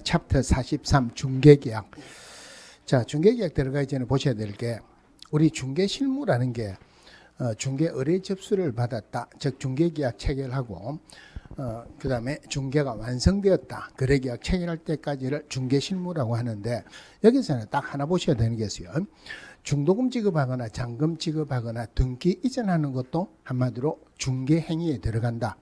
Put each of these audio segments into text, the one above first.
챕터 43 중개계약. 자, 중개계약 들어가기 전에 보셔야 될 게 우리 중개실무라는 게 중개 의뢰 접수를 받았다. 즉 중개계약 체결하고 그 다음에 중개가 완성되었다. 거래계약 체결할 때까지를 중개실무라고 하는데 여기서는 딱 하나 보셔야 되는 게 있어요. 중도금 지급하거나 잔금 지급하거나 등기 이전하는 것도 한마디로 중개행위에 들어간다.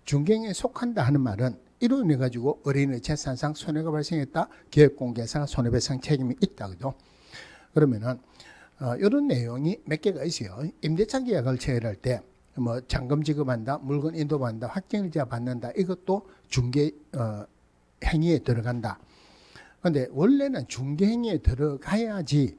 중개행위에 속한다 하는 말은 이로 인해 가지고 의뢰인의 재산상 손해가 발생했다. 기업공개사가 손해배상 책임이 있다. 그죠? 그러면은 이런 내용이 몇 개가 있어요. 임대차 계약을 체결할 때 뭐 잔금 지급한다, 물건 인도받는다, 확정일자 받는다. 이것도 중개 행위에 들어간다. 그런데 원래는 중개행위에 들어가야지,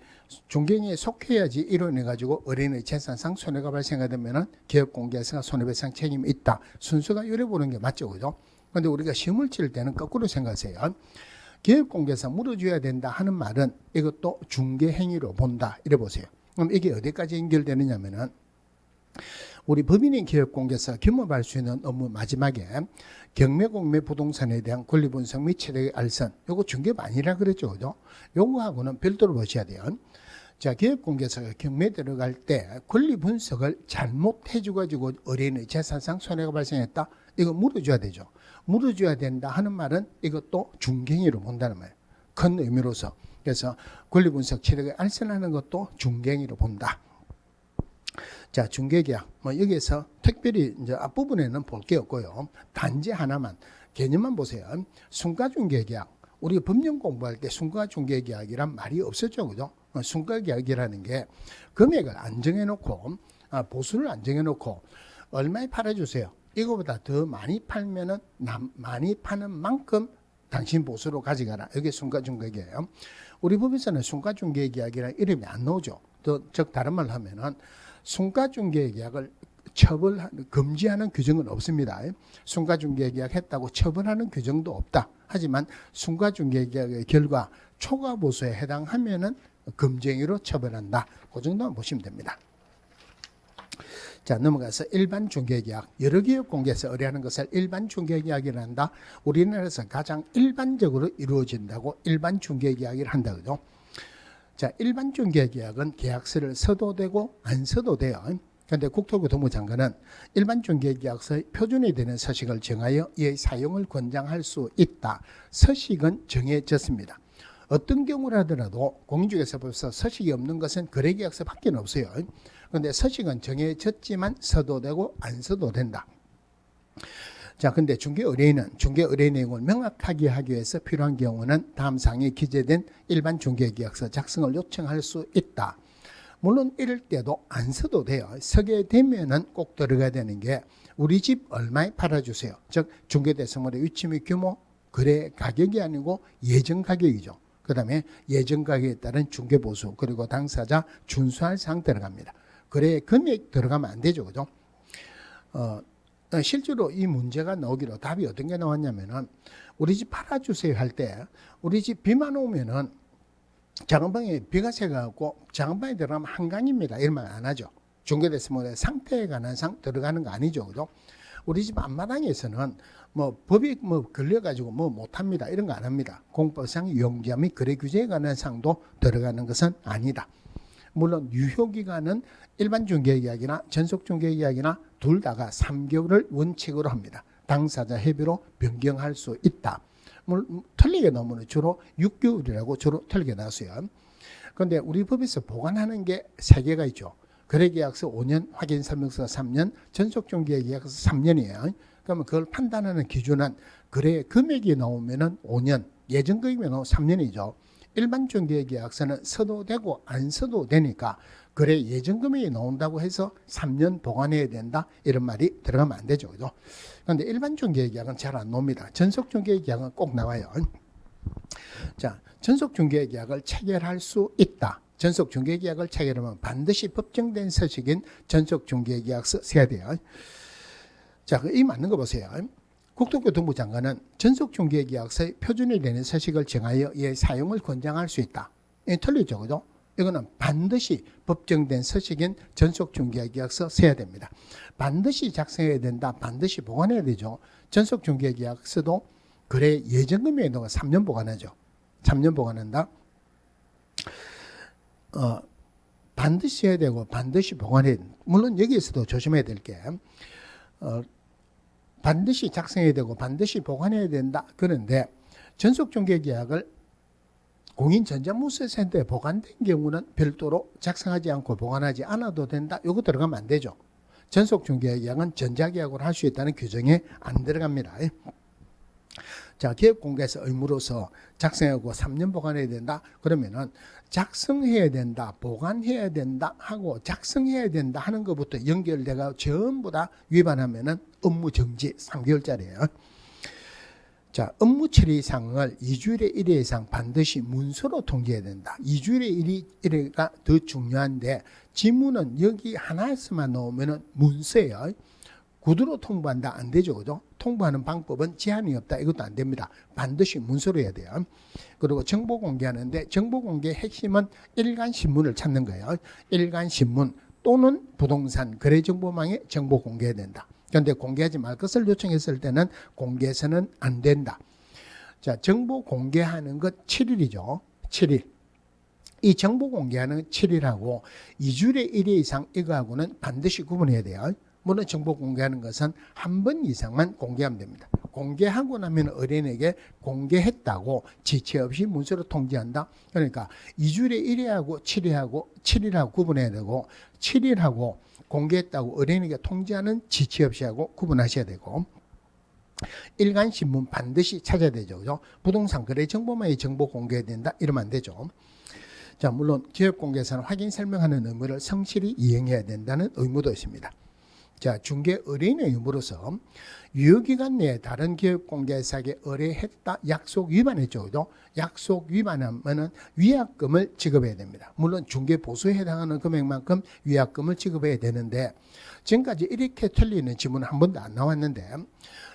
중개행위에 속해야지 이로 인해 가지고 의뢰인의 재산상 손해가 발생하되면은 기업공개사가 손해배상 책임이 있다. 순서가 이래 보는 게 맞죠, 그죠? 그런데 우리가 시험을 칠 때는 거꾸로 생각하세요. 기업공개사 물어줘야 된다 하는 말은 이것도 중개행위로 본다. 이래 보세요. 그럼 이게 어디까지 연결되느냐면은 우리 법인인 기업공개사 겸업할 수 있는 업무 마지막에 경매, 공매, 부동산에 대한 권리 분석 및 최대의 알선. 요거 중개업 아니라 그랬죠, 그죠? 요거하고는 별도로 보셔야 돼요. 자, 기업공개사가 경매 들어갈 때 권리 분석을 잘못해줘가지고 의뢰인의 재산상 손해가 발생했다. 이거 물어줘야 되죠. 물어줘야 된다 하는 말은 이것도 중개행위로 본다는 말이에요. 큰 의미로서. 그래서 권리 분석 체력을 알선하는 것도 중개행위로 본다. 자, 중개계약. 뭐 여기에서 특별히 이제 앞부분에는 볼 게 없고요. 단지 하나만 개념만 보세요. 순가중개계약. 우리 법령 공부할 때 순가중개계약이란 말이 없었죠, 그죠? 순가계약이라는 게 금액을 안 정해놓고 보수를 안 정해놓고 얼마에 팔아주세요. 이거보다 더 많이 팔면은 많이 파는 만큼 당신 보수로 가져가라. 이게 순가중개계예요. 우리 법에서는 순가중개계약이라는 이름이 안 나오죠. 즉 다른 말로 하면은 순가중개계약을 금지하는 규정은 없습니다. 순가중개계약 했다고 처벌하는 규정도 없다. 하지만 순가중개계약의 결과 초과보수에 해당하면은 금지행위로 처벌한다. 그 정도만 보시면 됩니다. 자, 넘어가서 일반 중개계약. 여러 기업 공개에서 의뢰하는 것을 일반 중개계약이라 한다. 우리나라에서 가장 일반적으로 이루어진다고 일반 중개계약을 한다. 그죠? 자, 일반 중개계약은 계약서를 써도 되고 안 써도 돼요. 그런데 국토교통부 장관은 일반 중개계약서의 표준이 되는 서식을 정하여 이의 사용을 권장할 수 있다. 서식은 정해졌습니다. 어떤 경우라더라도 공인중개사법에서 서식이 없는 것은 거래계약서밖에 없어요. 그런데 서식은 정해졌지만 써도 되고 안 써도 된다. 자, 근데 중개의뢰인은 중개의뢰 내용을 명확하게 하기 위해서 필요한 경우는 다음 사항에 기재된 일반 중개계약서 작성을 요청할 수 있다. 물론 이럴 때도 안 써도 돼요. 서게 되면은 꼭 들어가야 되는 게 우리 집 얼마에 팔아주세요. 즉 중개대상물의 위치 및 규모, 거래 가격이 아니고 예정 가격이죠. 그 다음에 예정 가격에 따른 중개보수, 그리고 당사자 준수할 사항 들어갑니다. 거래 금액 들어가면 안 되죠, 그죠? 실제로 이 문제가 나오기로 답이 어떤 게 나왔냐면은 우리 집 팔아주세요 할 때 우리 집 비만 오면은 작은 방에 비가 새가지고 작은 방에 들어가면 한강입니다. 이런 말 안 하죠. 중개대상물의 상태에 관한 상 들어가는 거 아니죠, 그죠? 우리 집 앞마당에서는 뭐 법이 뭐 걸려가지고 뭐 못합니다. 이런 거 안 합니다. 공법상 유용지화 및 거래 규제에 관한 상도 들어가는 것은 아니다. 물론 유효기간은 일반 중개계약이나 전속 중개계약이나 둘 다가 3개월을 원칙으로 합니다. 당사자 협의로 변경할 수 있다. 틀리게 나오면 주로 6개월이라고 주로 틀리게 나왔어요. 그런데 우리 법에서 보관하는 게 3개가 있죠. 거래계약서 5년, 확인설명서 3년, 전속중개계약서 3년이에요. 그러면 그걸 판단하는 기준은 거래 금액이 나오면은 5년, 예정금액이 나오면 3년이죠. 일반 중개계약서는 써도 되고 안 써도 되니까 거래 예정금액이 나온다고 해서 3년 보관해야 된다. 이런 말이 들어가면 안 되죠, 그죠? 그런데 일반 중개계약은 잘 안 나옵니다. 전속 중개계약은 꼭 나와요. 자, 전속 중개계약을 체결할 수 있다. 전속 중개계약을 체결하면 반드시 법정된 서식인 전속 중개계약서 써야 돼요. 자, 이 맞는 거 보세요. 국토교통부 장관은 전속 중개계약서의 표준이 되는 서식을 정하여 이의 사용을 권장할 수 있다. 틀리죠, 그죠? 이거는 반드시 법정된 서식인 전속 중개계약서 써야 됩니다. 반드시 작성해야 된다. 반드시 보관해야 되죠. 전속 중개계약서도 거래 예정금액에다가 3년 보관하죠. 3년 보관한다. 반드시 해야 되고 반드시 보관해야 된다. 물론 여기에서도 조심해야 될 게 반드시 작성해야 되고 반드시 보관해야 된다. 그런데 전속중개계약을 공인전자무서센터에 보관된 경우는 별도로 작성하지 않고 보관하지 않아도 된다. 이거 들어가면 안 되죠. 전속중개계약은 전자계약으로 할 수 있다는 규정에 안 들어갑니다. 자, 기업공개에서 의무로서 작성하고 3년 보관해야 된다. 그러면은 작성해야 된다, 보관해야 된다 하고 작성해야 된다 하는 것부터 연결돼가 전부 다 위반하면은 업무 정지 3개월짜리예요. 자, 업무 처리 사항을 2주일에 1회 이상 반드시 문서로 통지해야 된다. 2주일에 1회가 더 중요한데 지문은 여기 하나에서만 나오면은 문서예요. 구두로 통보한다 안 되죠, 그죠? 통보하는 방법은 제한이 없다. 이것도 안 됩니다. 반드시 문서로 해야 돼요. 그리고 정보 공개하는데 정보 공개 핵심은 일간 신문을 찾는 거예요. 일간 신문 또는 부동산 거래 정보망에 정보 공개해야 된다. 그런데 공개하지 말 것을 요청했을 때는 공개해서는 안 된다. 자, 정보 공개하는 것 7일이죠. 7일. 이 정보 공개하는 7일하고 2주일에 1회 이상 이거하고는 반드시 구분해야 돼요. 물론 정보 공개하는 것은 한 번 이상만 공개하면 됩니다. 공개하고 나면 의뢰인에게 공개했다고 지체 없이 문서로 통지한다. 그러니까 2주일에 1회하고 7일하고 구분해야 되고 7일하고 공개했다고 의뢰인에게 통지하는 지체 없이 하고 구분하셔야 되고 일간 신문 반드시 찾아야 되죠. 그죠? 부동산 거래 정보만이 정보 공개해야 된다. 이러면 안 되죠. 자, 물론 기업공개에서는 확인 설명하는 의무를 성실히 이행해야 된다는 의무도 있습니다. 자, 중개 의뢰인의 의무로서 유효기간 내에 다른 기업공개사에게 의뢰했다 약속 위반했죠. 그죠? 약속 위반하면 위약금을 지급해야 됩니다. 물론 중개 보수에 해당하는 금액만큼 위약금을 지급해야 되는데 지금까지 이렇게 틀리는 지문은 한 번도 안 나왔는데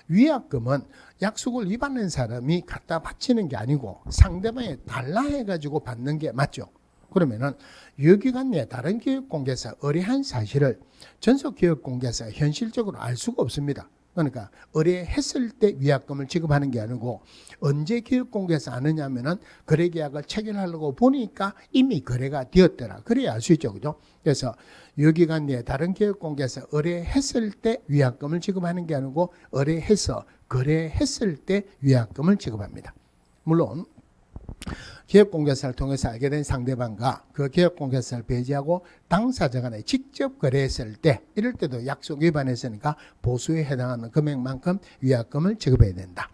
위약금은 약속을 위반한 사람이 갖다 바치는 게 아니고 상대방에 달라 해가지고 받는 게 맞죠. 그러면은 유효기간 내에 다른 기업공개사 의뢰한 사실을 전속기업공개사가 현실적으로 알 수가 없습니다. 그러니까 의뢰했을 때 위약금을 지급하는 게 아니고 언제 기업공개사 아느냐면은 거래계약을 체결하려고 보니까 이미 거래가 되었더라. 그래야 알 수 있죠, 그죠? 그래서 유효기간 내에 다른 기업공개사 의뢰했을 때 위약금을 지급하는 게 아니고 의뢰해서 거래했을 때 위약금을 지급합니다. 물론 기업공개사를 통해서 알게 된 상대방과 그 기업공개사를 배제하고 당사자 간에 직접 거래했을 때 이럴 때도 약속 위반했으니까 보수에 해당하는 금액만큼 위약금을 지급해야 된다.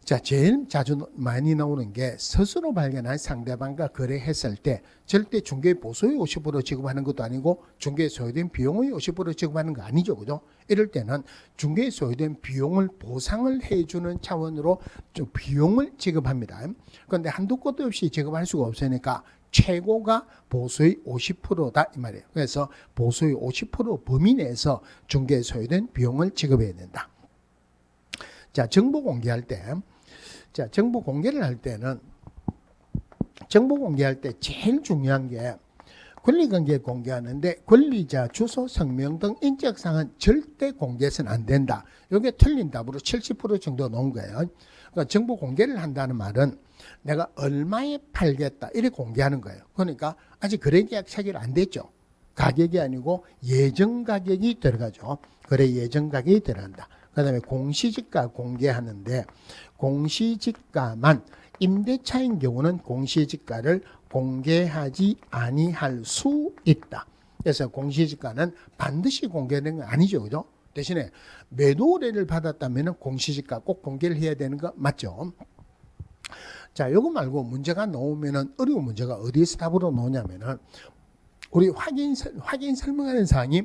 자, 제일 자주 많이 나오는 게 스스로 발견한 상대방과 거래했을 때 절대 중개 보수의 50% 지급하는 것도 아니고 중개에 소요된 비용의 50% 지급하는 거 아니죠, 그죠? 이럴 때는 중개에 소요된 비용을 보상을 해주는 차원으로 좀 비용을 지급합니다. 그런데 한두 곳도 없이 지급할 수가 없으니까 최고가 보수의 50%다 이 말이에요. 그래서 보수의 50% 범위 내에서 중개에 소요된 비용을 지급해야 된다. 자, 정보 공개할 때 자, 정보 공개를 할 때는 정보 공개할 때 제일 중요한 게 권리관계 공개하는데 권리자 주소, 성명 등 인적사항은 절대 공개해서는 안 된다. 이게 틀린 답으로 70% 정도 나온 거예요. 그러니까 정보 공개를 한다는 말은 내가 얼마에 팔겠다 이렇게 공개하는 거예요. 그러니까 아직 거래계약 체결 안 됐죠. 가격이 아니고 예정 가격이 들어가죠. 거래 예정 가격이 들어간다. 그 다음에 공시지가 공개하는데 공시지가만 임대차인 경우는 공시지가를 공개하지 아니할 수 있다. 그래서 공시지가는 반드시 공개되는 건 아니죠. 그죠? 대신에 매도 의뢰를 받았다면 공시지가 꼭 공개를 해야 되는 거 맞죠? 자, 이거 말고 문제가 나오면은 어려운 문제가 어디에서 답으로 나오냐면은 우리 확인 설명하는 사항이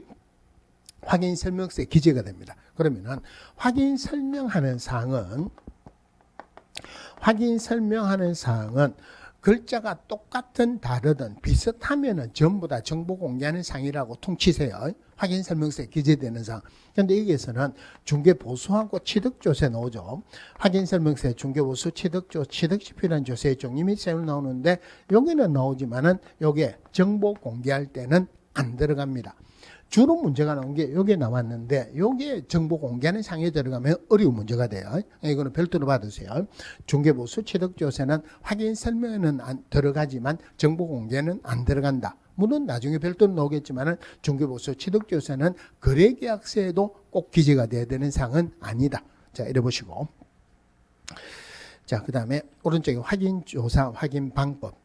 확인 설명서에 기재가 됩니다. 그러면은 확인 설명하는 사항은 글자가 똑같은 다르든 비슷하면은 전부 다 정보 공개하는 사항이라고 통치세요. 확인 설명서에 기재되는 사항. 그런데 여기에서는 중개 보수하고 취득 조세 나오죠. 확인 설명서에 중개 보수, 취득시 필요한 조세의 종류 및 세율 나오는데 여기는 나오지만은 여기에 정보 공개할 때는 안 들어갑니다. 주로 문제가 나온 게 여기에 나왔는데 요게 정보 공개하는 상에 들어가면 어려운 문제가 돼요. 이거는 별도로 받으세요. 중개보수 취득조세는 확인 설명에는 들어가지만 정보 공개는 안 들어간다. 물론 나중에 별도로 나오겠지만은 중개보수 취득조세는 거래계약서에도 꼭 기재가 돼야 되는 사항은 아니다. 자, 이래 보시고. 자, 그 다음에 오른쪽에 확인조사 확인 방법.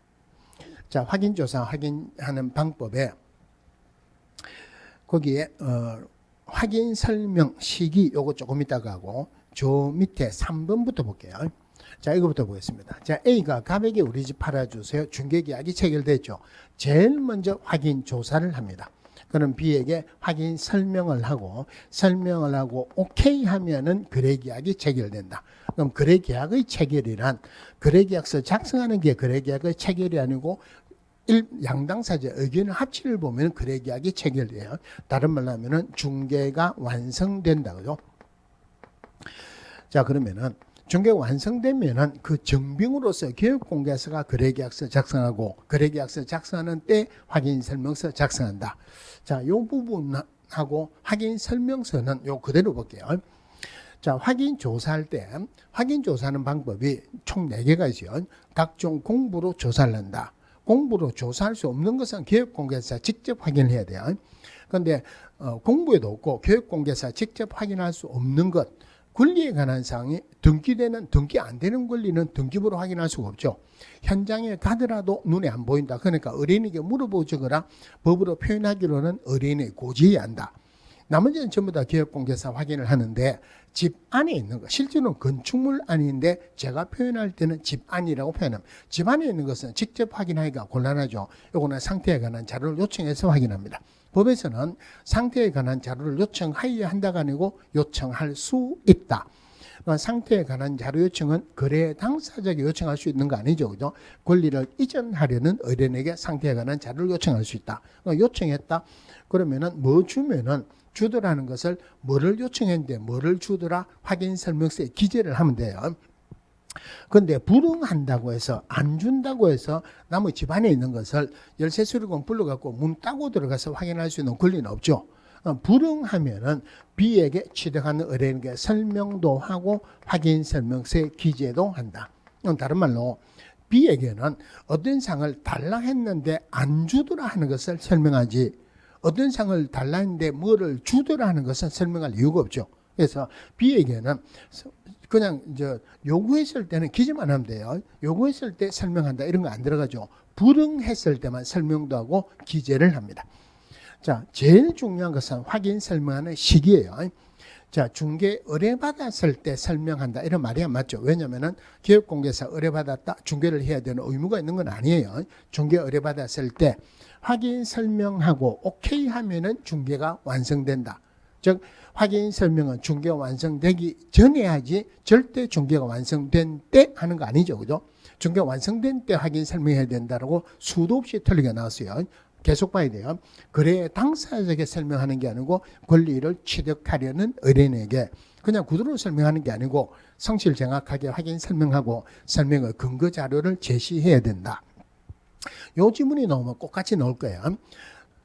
자, 확인조사 확인하는 방법에 거기에 확인 설명 시기 요거 조금 이따가 하고 저 밑에 3번부터 볼게요. 자, 이거부터 보겠습니다. 자, A가 갑에게 우리 집 팔아주세요. 중개계약이 체결됐죠. 제일 먼저 확인 조사를 합니다. 그럼 B에게 확인 설명을 하고 오케이 하면은 거래계약이 체결된다. 그럼 거래계약의 체결이란 거래계약서 작성하는 게 거래계약의 체결이 아니고 양당사자 의견의 합치를 보면 거래계약이 체결돼요. 다른 말로 하면은 중개가 완성된다. 그죠? 자, 그러면은 중개가 완성되면은 그 정빙으로서 교육공개서가 거래계약서 작성하고 거래계약서 작성하는 때 확인설명서 작성한다. 자, 요 부분하고 확인설명서는 요 그대로 볼게요. 자, 확인조사할 때 확인조사하는 방법이 총 4개가 있어요. 각종 공부로 조사를 한다. 공부로 조사할 수 없는 것은 교육공개사 직접 확인해야 돼요. 그런데 공부에도 없고 교육공개사 직접 확인할 수 없는 것, 권리에 관한 사항이 등기 안 되는 권리는 등기부로 확인할 수가 없죠. 현장에 가더라도 눈에 안 보인다. 그러니까 의뢰인에게 물어보거나 법으로 표현하기로는 의뢰인의 고지해야 한다. 나머지는 전부 다 교육공개사 확인을 하는데 집 안에 있는 것, 실제로는 건축물 안인데 제가 표현할 때는 집 안이라고 표현합니다. 집 안에 있는 것은 직접 확인하기가 곤란하죠. 요거는 상태에 관한 자료를 요청해서 확인합니다. 법에서는 상태에 관한 자료를 요청하여야 한다가 아니고 요청할 수 있다. 상태에 관한 자료 요청은 거래 당사자에게 요청할 수 있는 거 아니죠. 그죠? 권리를 이전하려는 의뢰인에게 상태에 관한 자료를 요청할 수 있다. 요청했다. 그러면은 뭐 주면은 주더라는 것을 뭐를 요청했는데 뭐를 주더라 확인 설명서에 기재를 하면 돼요. 그런데 불응한다고 해서 안 준다고 해서 남의 집안에 있는 것을 열쇠 수리공 불러갖고 문 따고 들어가서 확인할 수 있는 권리는 없죠. 불응하면은 B에게 취득하는 의뢰인에게 설명도 하고 확인 설명서에 기재도 한다. 다른 말로 B에게는 어떤 상을 달라 했는데 안 주더라 하는 것을 설명하지 어떤 상을 달라 했는데 뭐를 주더라 하는 것은 설명할 이유가 없죠. 그래서 B에게는 그냥 요구했을 때는 기재만 하면 돼요. 요구했을 때 설명한다 이런 거 안 들어가죠. 불응했을 때만 설명도 하고 기재를 합니다. 자, 제일 중요한 것은 확인 설명하는 시기예요. 자, 중개 의뢰받았을 때 설명한다 이런 말이 안 맞죠. 왜냐하면 교육공개사 의뢰받았다 중개를 해야 되는 의무가 있는 건 아니에요. 중개 의뢰받았을 때 확인 설명하고 오케이 하면은 중개가 완성된다. 즉 확인 설명은 중개가 완성되기 전에 하지 절대 중개가 완성된 때 하는 거 아니죠. 그죠? 중개가 완성된 때 확인 설명해야 된다라고 수도 없이 틀리게 나왔어요. 계속 봐야 돼요. 거래 당사자에게 설명하는 게 아니고 권리를 취득하려는 의뢰인에게 그냥 구두로 설명하는 게 아니고 성실 정확하게 확인 설명하고 설명의 근거 자료를 제시해야 된다. 요 지문이 나오면 똑같이 나올 거예요.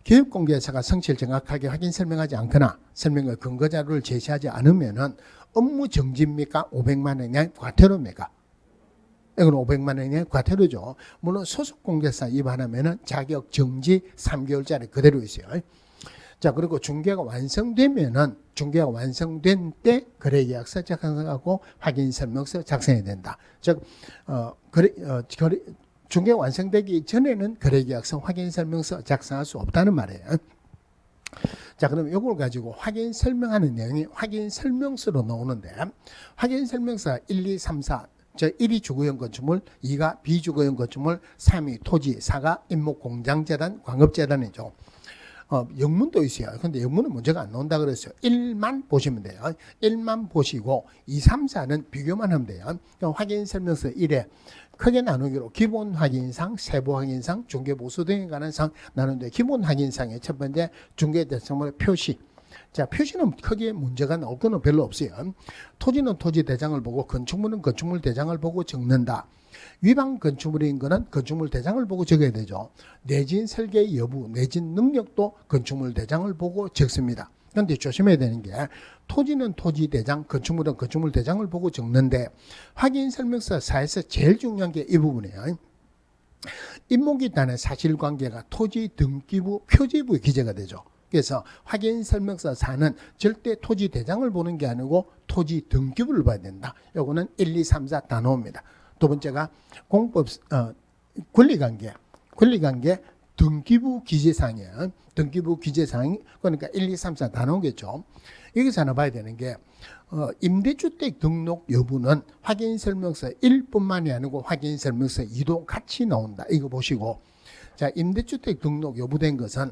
교육공개사가 성실 정확하게 확인 설명하지 않거나 설명의 근거 자료를 제시하지 않으면은 업무 정지입니까? 500만 원의 과태료입니까? 이건 500만 원의 과태료죠. 물론 소속공개사 위반하면은 자격 정지 3개월짜리 그대로 있어요. 자, 그리고 중개가 완성되면은 중개가 완성된 때 거래계약서 작성하고 확인 설명서 작성해야 된다. 즉, 중개가 완성되기 전에는 거래계약서 확인 설명서 작성할 수 없다는 말이에요. 자, 그럼 이걸 가지고 확인 설명하는 내용이 확인 설명서로 나오는데 확인 설명서 1, 2, 3, 4 1이 주거용 건축물, 2가 비주거용 건축물, 3이 토지, 4가 임목공장재단, 광업재단이죠. 영문도 있어요. 근데 영문은 문제가 안 나온다 그랬어요. 1만 보시면 돼요. 1만 보시고 2, 3, 4는 비교만 하면 돼요. 확인 설명서 1에 크게 나누기로 기본 확인상, 세부 확인상, 중개 보수 등에 관한 상 나누는데 기본 확인상의 첫 번째 중개 대상물의 표시. 자, 표시는 크게 문제가 나올 건 별로 없어요. 토지는 토지 대장을 보고 건축물은 건축물 대장을 보고 적는다. 위반 건축물인 거는 건축물 대장을 보고 적어야 되죠. 내진 설계 여부, 내진 능력도 건축물 대장을 보고 적습니다. 그런데 조심해야 되는 게 토지는 토지 대장, 건축물은 건축물 대장을 보고 적는데 확인 설명서 4에서 제일 중요한 게 이 부분이에요. 임목이 있다는 사실관계가 토지 등기부 표지부에 기재가 되죠. 그래서 확인 설명서 4는 절대 토지 대장을 보는 게 아니고 토지 등기부를 봐야 된다. 요거는 1, 2, 3, 4 다 나옵니다. 두 번째가 공법 권리관계 등기부 기재사항이에요. 등기부 기재사항 그러니까 1, 2, 3, 4 다 나오겠죠. 여기서 하나 봐야 되는 게 임대주택 등록 여부는 확인설명서 1뿐만이 아니고 확인설명서 2도 같이 나온다. 이거 보시고 자 임대주택 등록 여부된 것은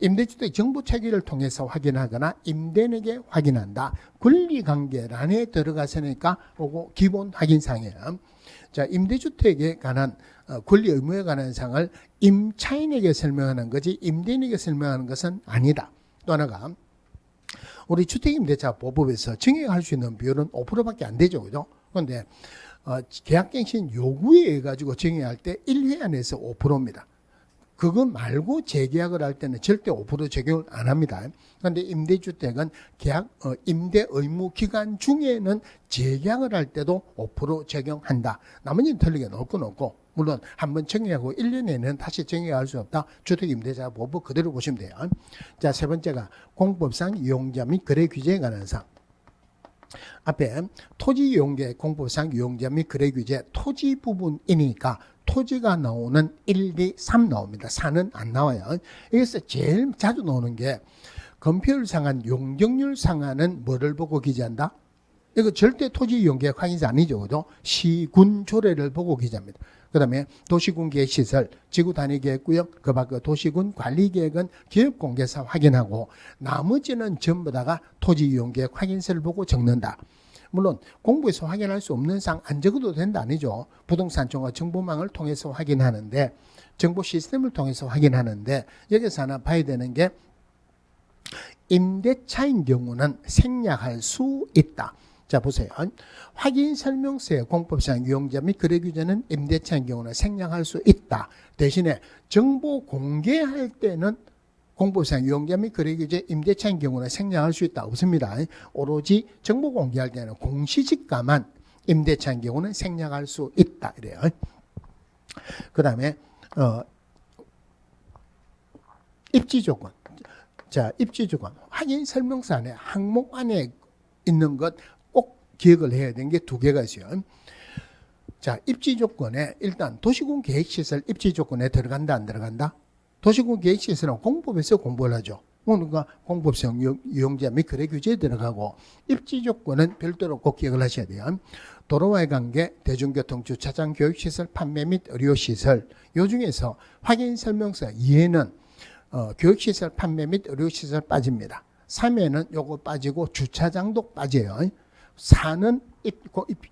임대주택 정보체계를 통해서 확인하거나 임대인에게 확인한다. 권리관계란에 들어갔으니까 그거 기본 확인사항이에요. 자 임대주택에 관한 권리 의무에 관한 사항을 임차인에게 설명하는 거지 임대인에게 설명하는 것은 아니다. 또 하나가 우리 주택임대차 보법에서 증액할 수 있는 비율은 5%밖에 안 되죠. 그죠? 그런데 계약갱신 요구에 의해 가지고 증액할 때 1회 안에서 5%입니다. 그거 말고 재계약을 할 때는 절대 5% 적용을 안 합니다. 그런데 임대주택은 임대 의무 기간 중에는 재계약을 할 때도 5% 적용한다. 나머지는 틀리게 넣을 건 없고 물론 한번 정리하고 1년 내내는 다시 정리할 수 없다. 주택임대차 보법 그대로 보시면 돼요. 자, 세 번째가 공법상 이용자 및 거래 규제에 관한 사항. 앞에 토지 이용계 공법상 이용자 및 거래 규제 토지 부분이니까 토지가 나오는 1, 2, 3 나옵니다. 4는 안 나와요. 여기서 제일 자주 나오는 게 건폐율 상한, 용적률 상한은 뭐를 보고 기재한다? 이거 절대 토지 이용계획 확인서 아니죠. 그죠? 시군 조례를 보고 기재합니다. 그 다음에 도시군 계획시설, 지구 단위 계획구역, 그 밖에 도시군 관리계획은 기업공개사 확인하고 나머지는 전부 다가 토지 이용계획 확인서를 보고 적는다. 물론 공부에서 확인할 수 없는 사항 안 적어도 된다 아니죠. 부동산청과 정보망을 통해서 확인하는데 정보 시스템을 통해서 확인하는데 여기서 하나 봐야 되는 게 임대차인 경우는 생략할 수 있다. 자 보세요. 확인 설명서의 공법상 유용자 및 거래 규제는 임대차인 경우는 생략할 수 있다. 대신에 정보 공개할 때는 공법상 유용자 및 거래 규제 임대차인 경우는 생략할 수 있다. 없습니다. 오로지 정보 공개할 때는 공시지가만 임대차인 경우는 생략할 수 있다. 이래요. 그 다음에 입지 조건. 자, 입지 조건. 확인 설명서 안에 항목 안에 있는 것 꼭 기억을 해야 되는 게 두 개가 있어요. 자, 입지 조건에 일단 도시군 계획시설 입지 조건에 들어간다 안 들어간다? 도시군 계획시설은 공법에서 공부를 하죠. 그러니까 공법상 이용자 및 거래 규제에 들어가고 입지 조건은 별도로 꼭 기억을 하셔야 돼요. 도로와의 관계, 대중교통, 주차장, 교육시설, 판매 및 의료시설 요 중에서 확인 설명서 2에는 교육시설, 판매 및 의료시설 빠집니다. 3에는 요거 빠지고 주차장도 빠져요. 4는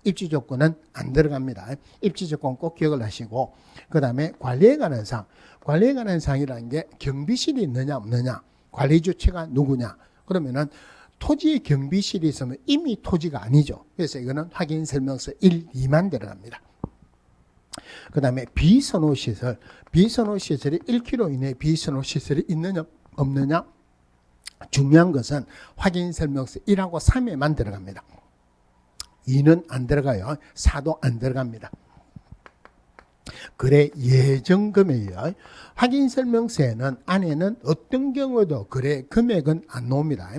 입지 조건은 안 들어갑니다. 입지 조건 꼭 기억을 하시고 그 다음에 관리에 관한 사항. 관리에 관한 사항이라는 게 경비실이 있느냐 없느냐 관리 주체가 누구냐 그러면은 토지에 경비실이 있으면 이미 토지가 아니죠. 그래서 이거는 확인 설명서 1, 2만 들어갑니다. 그 다음에 비선호시설. 비선호시설이 1km 이내에 비선호시설이 있느냐 없느냐 중요한 것은 확인 설명서 1하고 3에만 들어갑니다. 2는 안 들어가요. 4도 안 들어갑니다. 거래 예정 금액이요. 확인 설명서에는 안에는 어떤 경우도 거래 금액은 안 나옵니다.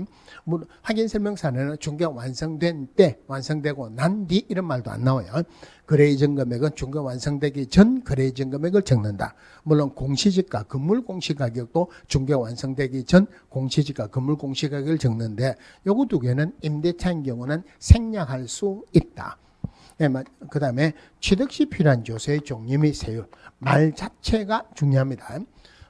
물론 확인 설명서에는 중개가 완성된 때, 완성되고 난 뒤 이런 말도 안 나와요. 거래 예정 금액은 중개가 완성되기 전 거래 예정 금액을 적는다. 물론 공시지가, 건물 공시가격도 중개가 완성되기 전 공시지가, 건물 공시가격을 적는데 요거 두 개는 임대차인 경우는 생략할 수 있다. 그 다음에 취득 시 필요한 조세의 종류 및 세율. 말 자체가 중요합니다.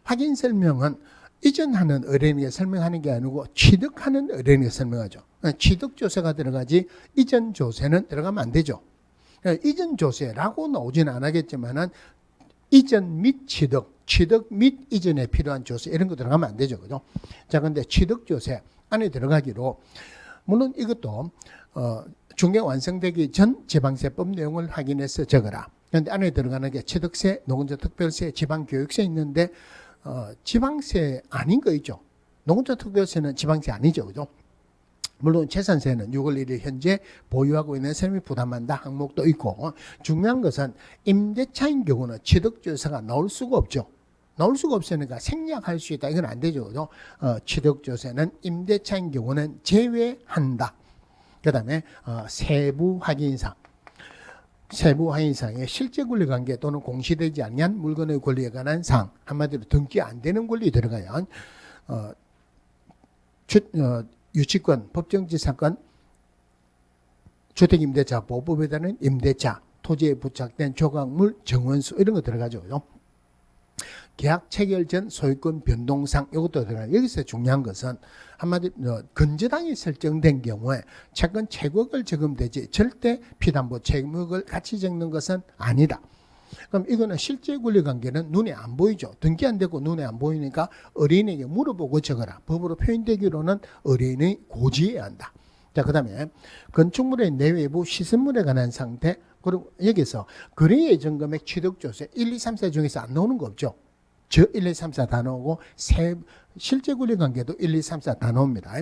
확인 설명은 이전하는 의뢰인에게 설명하는 게 아니고 취득하는 의뢰인에게 설명하죠. 취득 조세가 들어가지 이전 조세는 들어가면 안 되죠. 이전 조세라고 나오지는 않겠지만은 이전 및 취득 및 이전에 필요한 조세 이런 거 들어가면 안 되죠. 그죠? 자, 근데 취득 조세 안에 들어가기로 물론 이것도 중개 완성되기 전 지방세법 내용을 확인해서 적어라. 그런데 안에 들어가는 게 취득세, 노동자 특별세, 지방교육세 있는데 지방세 아닌 거 있죠. 노동자 특별세는 지방세 아니죠. 그죠? 물론 재산세는 6월 1일 현재 보유하고 있는 사람이 부담한다 항목도 있고 중요한 것은 임대차인 경우는 취득조사가 나올 수가 없죠. 나올 수가 없으니까 생략할 수 있다. 이건 안 되죠. 그죠? 취득조사는 임대차인 경우는 제외한다. 그 다음에 세부 확인상. 세부 확인상에 실제 권리 관계 또는 공시되지 아니한 물건의 권리에 관한 사항, 한마디로 등기 안 되는 권리 들어가야 유치권, 법정지사권, 주택임대차 보호법에 따른 임대차, 토지에 부착된 조각물, 정원수 이런 거 들어가죠. 계약 체결 전 소유권 변동상 이것도 들어가요. 여기서 중요한 것은 한마디로 건저당이 설정된 경우에 채권 최고액을 적용되지 절대 피담보 채무액을 같이 적는 것은 아니다. 그럼 이거는 실제 권리관계는 눈에 안 보이죠. 등기 안 되고 눈에 안 보이니까 의뢰인에게 물어보고 적어라. 법으로 표현되기로는 의뢰인이 고지해야 한다. 자, 그 다음에 건축물의 내외부 시설물에 관한 상태, 그리고 여기서 거래 예정금액 취득조세 1, 2, 3, 4 중에서 안 나오는 거 없죠. 저 1, 2, 3, 4 다 나오고 실제 권리관계도 1, 2, 3, 4 다 나옵니다.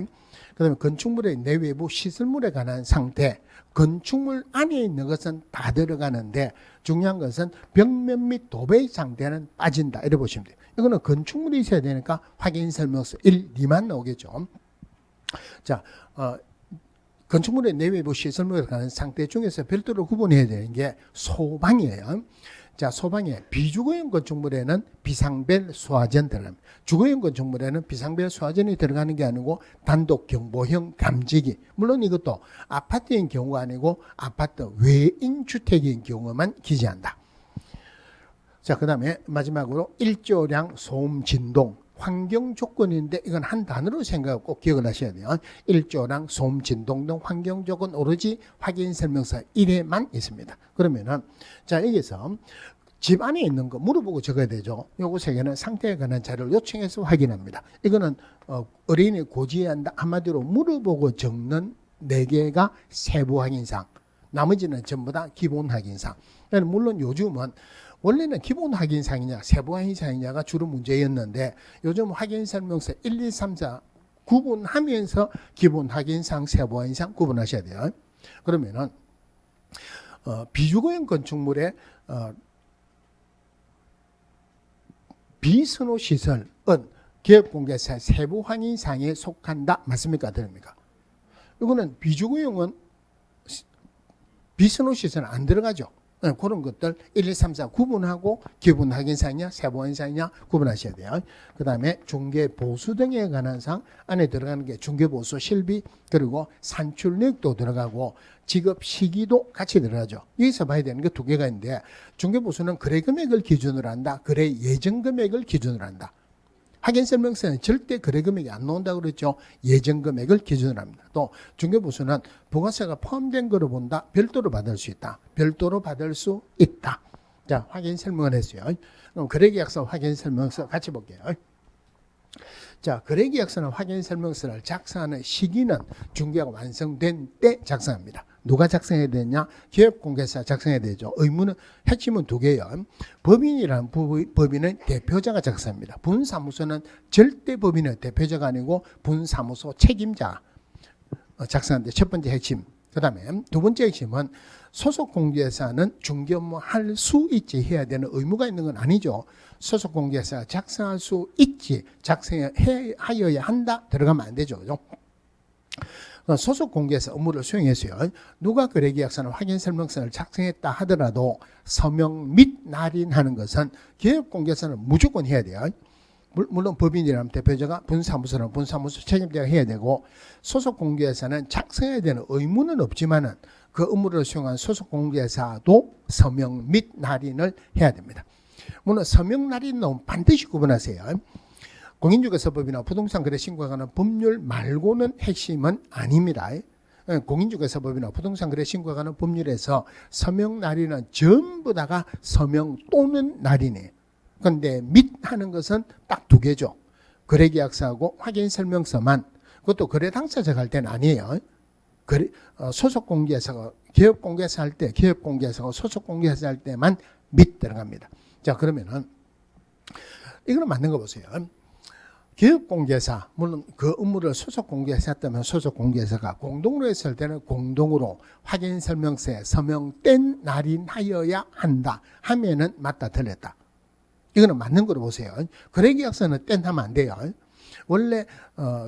그 다음에 건축물의 내외부 시설물에 관한 상태, 건축물 안에 있는 것은 다 들어가는데 중요한 것은 벽면 및 도배 상태는 빠진다. 이래 보시면 돼요. 이거는 건축물이 있어야 되니까 확인설명서 1, 2만 나오겠죠. 자, 건축물의 내외부 시설물에 관한 상태 중에서 별도로 구분해야 되는 게 소방이에요. 자, 소방에 비주거용 건축물에는 비상벨 소화전 들어갑니다. 주거용 건축물에는 비상벨 소화전이 들어가는 게 아니고 단독 경보형 감지기. 물론 이것도 아파트인 경우가 아니고 아파트 외인 주택인 경우만 기재한다. 자, 그 다음에 마지막으로 일조량, 소음, 진동, 환경 조건인데 이건 한 단어로 생각하고 꼭 기억을 하셔야 돼요. 일조량, 소음, 진동 등 환경 조건 오로지 확인 설명서 1회만 있습니다. 그러면은 자, 여기서 집 안에 있는 거 물어보고 적어야 되죠. 요거 세 개는 상태에 관한 자료를 요청해서 확인합니다. 이거는 의뢰인이 고지해야 한다. 한마디로 물어보고 적는 4개가 세부 확인상. 나머지는 전부 다 기본 확인상. 물론 요즘은 원래는 기본 확인상이냐 세부 확인상이냐가 주로 문제였는데 요즘 확인설명서 1, 2, 3, 4 구분하면서 기본 확인상, 세부 확인상 구분하셔야 돼요. 그러면은 비주거용 건축물의 비선호 시설은 기업공개사 세부 확인상에 속한다. 맞습니까? 됩니까? 이거는 비주거용은 비선호 시설은 안 들어가죠. 그런 것들 1, 2, 3, 4 구분하고 기본 확인상이냐 세부 확인상이냐 구분하셔야 돼요. 그 다음에 중개보수 등에 관한 사항 안에 들어가는 게 중개보수 실비 그리고 산출력도 들어가고 지급 시기도 같이 들어가죠. 여기서 봐야 되는 게 2개가 있는데 중개보수는 거래 금액을 기준으로 한다. 거래 예정 금액을 기준으로 한다. 확인설명서는 절대 거래 금액이 안 나온다고 그랬죠. 예정 금액을 기준으로 합니다. 또 중개보수는 부가세가 포함된 거로 본다. 별도로 받을 수 있다. 별도로 받을 수 있다. 자, 확인설명을 했어요. 그럼 거래계약서 확인설명서 같이 볼게요. 자, 거래계약서는 확인설명서를 작성하는 시기는 중개가 완성된 때 작성합니다. 누가 작성해야 되냐? 기업공개사 작성해야 되죠. 의무는 핵심은 2개예요. 법인이라는 법인은 대표자가 작성합니다. 분사무소는 절대 법인의 대표자가 아니고 분사무소 책임자 작성하는데 첫 번째 핵심. 그 다음에 2번째 핵심은 소속공개사는 중개 업무 할 수 있지 해야 되는 의무가 있는 건 아니죠. 소속공개사가 작성할 수 있지 작성하여야 한다 들어가면 안 되죠. 그죠? 소속 공개에서 업무를 수행했어요. 누가 거래계약서는 확인설명서를 작성했다 하더라도 서명 및 날인하는 것은 기업공개서는 무조건 해야 돼요. 물론 법인이라면 대표자가 분사무소는 분사무소 책임자가 해야 되고 소속공개사는 작성해야 되는 의무는 없지만은 그 업무를 수행한 소속공개사도 서명 및 날인을 해야 됩니다. 물론 서명 날인은 반드시 구분하세요. 공인중개사법이나 부동산 거래 신고에 관한 법률 말고는 핵심은 아닙니다. 공인중개사법이나 부동산 거래 신고에 관한 법률에서 서명 날인은 전부 다가 서명 또는 날인이에요. 그런데 및 하는 것은 딱 2개죠. 거래계약서하고 확인설명서만. 그것도 거래 당사자가 할 때는 아니에요. 소속 공개사가 기업 공개사 할 때, 기업 공개사가 소속 공개사 할 때만 및 들어갑니다. 자, 그러면은 이거는 맞는 거 보세요. 기업 공개사, 물론 그 업무를 소속 공개사 했다면 소속 공개사가 공동으로 했을 때는 공동으로 확인 설명서에 서명된 날인하여야 한다 하면은 맞다 틀렸다. 이거는 맞는 거로 보세요. 거래계약서는 땐 하면 안 돼요. 원래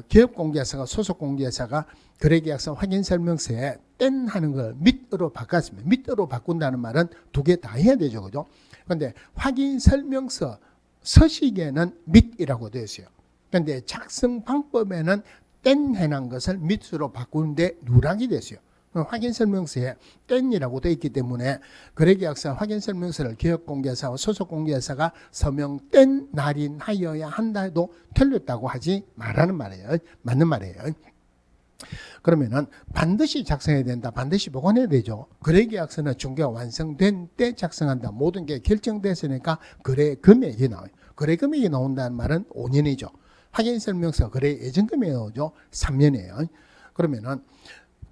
기업 공개사가 소속 공개사가 거래계약서 확인 설명서에 땐 하는 걸 밑으로 바꿨습니다. 밑으로 바꾼다는 말은 두 개 다 해야 되죠, 그죠? 그런데 확인 설명서 서식에는 밑이라고 되어 있어요. 그런데 작성 방법에는 땐 해놓은 것을 밑으로 바꾸는데 누락이 됐어요. 확인 설명서에 땐이라고 되어 있기 때문에 거래계약서 확인 설명서를 기업공개사와 소속공개사가 서명된 날인하여야 한다 해도 틀렸다고 하지 말라는 말이에요. 맞는 말이에요. 그러면은 반드시 작성해야 된다. 반드시 보관해야 되죠. 거래계약서는 중개가 완성된 때 작성한다. 모든 게 결정됐으니까 거래 금액이 나와요. 거래 금액이 나온다는 말은 5년이죠. 확인 설명서 거래 예정 금액이 나오죠. 3년이에요. 그러면은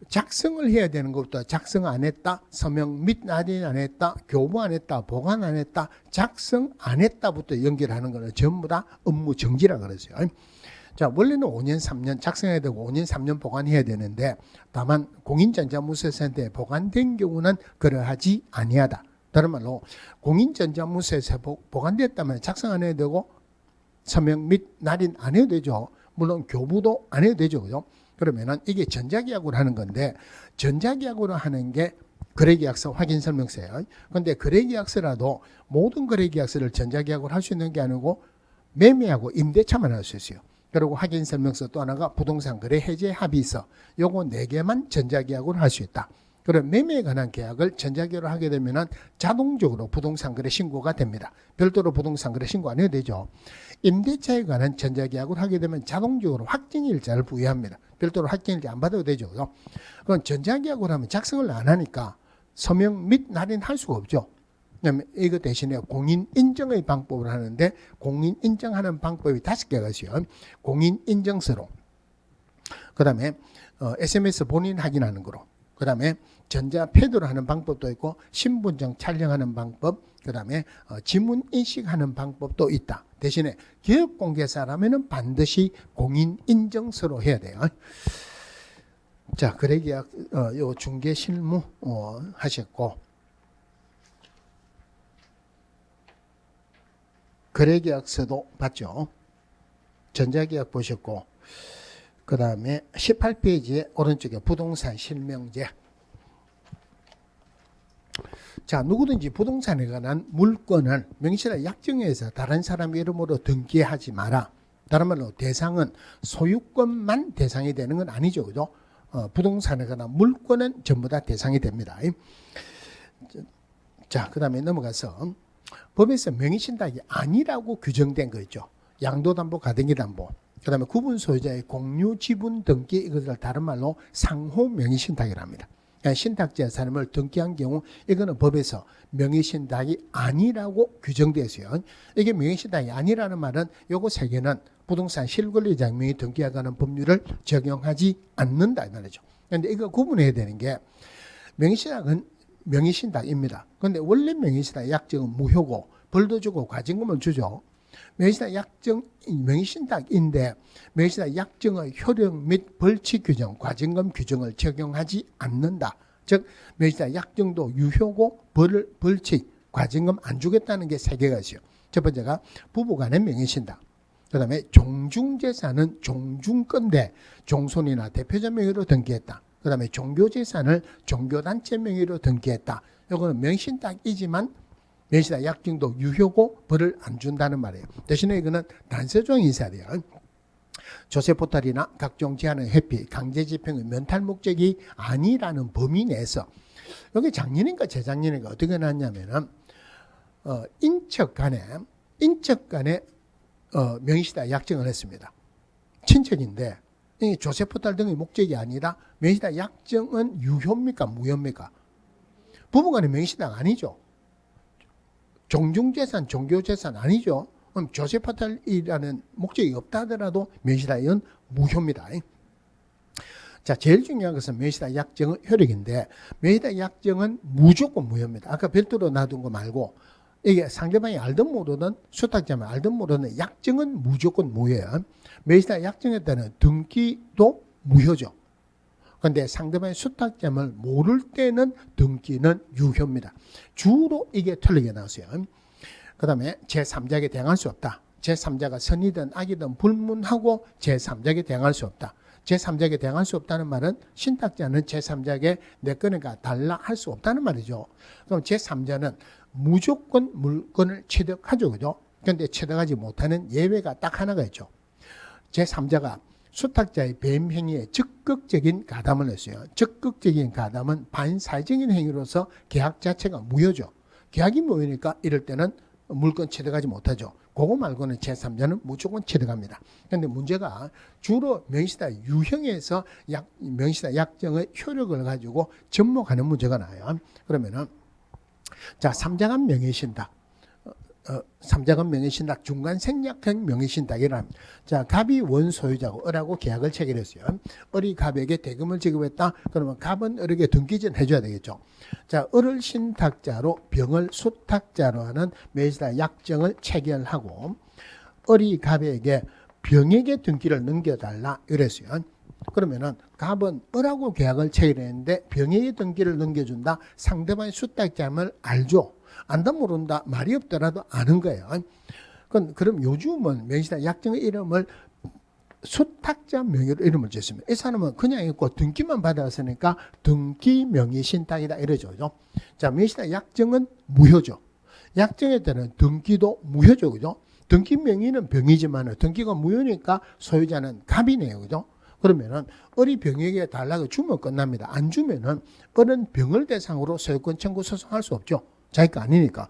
작성을 해야 되는 것부터 작성 안 했다, 서명 및 날인 안 했다, 교부 안 했다, 보관 안 했다, 작성 안 했다부터 연결하는 거는 전부 다 업무 정지라 그러죠. 자, 원래는 5년, 3년 작성해야 되고 5년, 3년 보관해야 되는데 다만 공인전자무세센터에 보관된 경우는 그러하지 아니하다. 다른 말로 공인전자무세에서 보관됐다면 작성 안 해야 되고 서명 및 날인 안 해도 되죠. 물론 교부도 안 해도 되죠. 그죠? 그러면은 이게 전자계약으로 하는 건데 전자계약으로 하는 게 거래계약서 확인설명서예요. 그런데 거래계약서라도 모든 거래계약서를 전자계약으로 할 수 있는 게 아니고 매매하고 임대차만 할 수 있어요. 그리고 확인설명서 또 하나가 부동산 거래 해제 합의서 요거 4개만 전자계약으로 할 수 있다. 그럼 매매에 관한 계약을 전자계약으로 하게 되면은 자동적으로 부동산 거래 신고가 됩니다. 별도로 부동산 거래 신고 안 해도 되죠. 임대차에 관한 전자계약을 하게 되면 자동적으로 확정일자를 부여합니다. 별도로 확정일자 안 받아도 되죠. 그럼 전자계약으로 하면 작성을 안 하니까 서명 및 날인할 수가 없죠. 이거 대신에 공인인정의 방법을 하는데 공인인정하는 방법이 5개가 있어요. 공인인정서로, 그 다음에 SMS 본인 확인하는 거로, 그 다음에 전자패드로 하는 방법도 있고 신분증 촬영하는 방법, 그 다음에 지문 인식하는 방법도 있다. 대신에 기업공개사라면 반드시 공인인정서로 해야 돼요. 자, 거래계약 요 중개실무 하셨고, 거래계약서도 봤죠. 전자계약 보셨고, 그 다음에 18페이지에 오른쪽에 부동산 실명제. 자, 누구든지 부동산에 관한 물건을 명시나 약정에서 다른 사람 이름으로 등기하지 마라. 다른 말로 대상은 소유권만 대상이 되는 건 아니죠. 그죠? 부동산에 관한 물건은 전부 다 대상이 됩니다. 자, 그 다음에 넘어가서 법에서 명의신탁이 아니라고 규정된 거 있죠. 양도담보, 가등기담보. 그 다음에 구분 소유자의 공유 지분 등기, 이것을 다른 말로 상호 명의신탁이라 합니다. 신탁재산을 등기한 경우 이거는 법에서 명의신탁이 아니라고 규정되어 있어요. 이게 명의신탁이 아니라는 말은 요거 3개는 부동산 실권리자 명의 등기하는 법률을 적용하지 않는다 이 말이죠. 그런데 이거 구분해야 되는 게 명의신탁은 명의신탁입니다. 그런데 원래 명의신탁 약정은 무효고 벌도 주고 과징금을 주죠. 명의신탁 약정 명의신탁인데 명의신탁 약정의 효력 및 벌칙 규정, 과징금 규정을 적용하지 않는다. 즉 명의신탁 약정도 유효고 벌칙, 과징금 안 주겠다는 게 3개가 있어요. 첫 번째가 부부간의 명의신탁. 그 다음에 종중재산은 종중건데 종손이나 대표자 명의로 등기했다. 그 다음에 종교재산을 종교단체 명의로 등기했다. 이거는 명의신탁이지만 명의신탁 약정도 유효고 벌을 안 준다는 말이에요. 대신에 이거는 단서조항이 있어야 돼요. 조세포탈이나 각종 제한의 회피, 강제집행의 면탈 목적이 아니라는 범위 내에서 여기 작년인가 재작년인가 어떻게 나왔냐면은 인척 간에 명의신탁 약정을 했습니다. 친척인데 이 조세포탈 등의 목적이 아니라 명의신탁 약정은 유효입니까 무효입니까? 부부간의 명의신탁 아니죠. 종중재산, 종교재산 아니죠. 그럼 조세포탈이라는 목적이 없다 하더라도 명의신탁은 무효입니다. 자, 제일 중요한 것은 명의시당 약정의 효력인데 명의시당 약정은 무조건 무효입니다. 아까 별도로 놔둔 거 말고 이게 상대방이 알든 모르든 수탁자면 알든 모르든 약정은 무조건 무효예요. 명의시당 약정에 따른 등기도 무효죠. 그런데 상대방의 수탁점을 모를 때는 등기는 유효입니다. 주로 이게 틀리게 나왔어요. 그 다음에 제3자에게 대항할 수 없다. 제3자가 선이든 악이든 불문하고 제3자에게 대항할 수 없다. 제3자에게 대항할 수 없다는 말은 신탁자는 제3자에게 내 거니까 달라 할 수 없다는 말이죠. 그럼 제3자는 무조건 물건을 취득하죠. 그죠? 그런데 취득하지 못하는 예외가 딱 하나가 있죠. 제3자가 수탁자의 배임 행위에 적극적인 가담을 했어요. 적극적인 가담은 반사회적인 행위로서 계약 자체가 무효죠. 계약이 무효니까 이럴 때는 물건 취득하지 못하죠. 그거 말고는 제3자는 무조건 취득합니다. 그런데 문제가 주로 명의시당 유형에서 명의시당 약정의 효력을 가지고 접목하는 문제가 나요. 그러면은 자, 3자간 명의신탁. 3자간 명의신탁, 중간 생략형 명의신탁이란, 자, 갑이 원소유자고 을하고 계약을 체결했어요. 을이 갑에게 대금을 지급했다. 그러면 갑은 을에게 등기전 해줘야 되겠죠. 자, 을을 신탁자로 병을 수탁자로 하는 명의신탁 약정을 체결하고 을이 갑에게 병에게 등기를 넘겨달라 이랬어요. 그러면은 갑은 을하고 계약을 체결했는데 병에게 등기를 넘겨준다. 상대방의 수탁자임을 알죠. 안다 모른다 말이 없더라도 아는 거예요. 그럼 요즘은 명의시당 약정의 이름을 수탁자 명의로 이름을 지었습니다. 이 사람은 그냥 있고 등기만 받았으니까 등기 명의신탁이다 이러죠. 자, 명의시당 약정은 무효죠. 약정에 따른 등기도 무효죠. 그죠? 등기 명의는 병이지만 등기가 무효니까 소유자는 갑이네요. 그죠? 그러면은 을이 병에게 달라고 주면 끝납니다. 안 주면은 을은 병을 대상으로 소유권 청구 소송할 수 없죠. 자기 거 아니니까.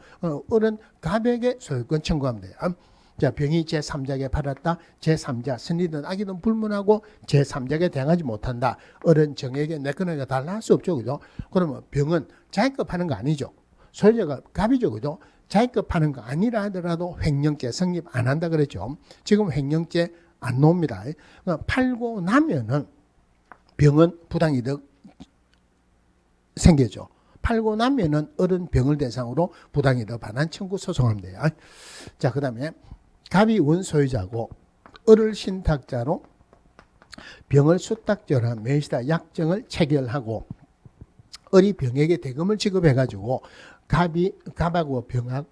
을은 갑에게 소유권 청구하면 돼요. 자, 병이 제3자에게 팔았다. 제3자, 선이든 악이든 불문하고 제3자에게 대항하지 못한다. 을은 정에게 내 거니까 달라 할 수 없죠. 그죠? 그러면 병은 자기 거 파는 거 아니죠. 소유자가 갑이죠. 그죠? 자기 거 파는 거 아니라 하더라도 횡령죄 성립 안 한다 그랬죠. 지금 횡령죄 안 나옵니다. 팔고 나면은 병은 부당이득 생기죠. 팔고 나면은 을은 병을 대상으로 부당이득 반환 청구 소송하면 돼요. 자, 그 다음에 갑이 원소유자고 을을 신탁자로 병을 수탁자로 한 명의시당 약정을 체결하고 을이 병에게 대금을 지급해가지고 갑하고 병하고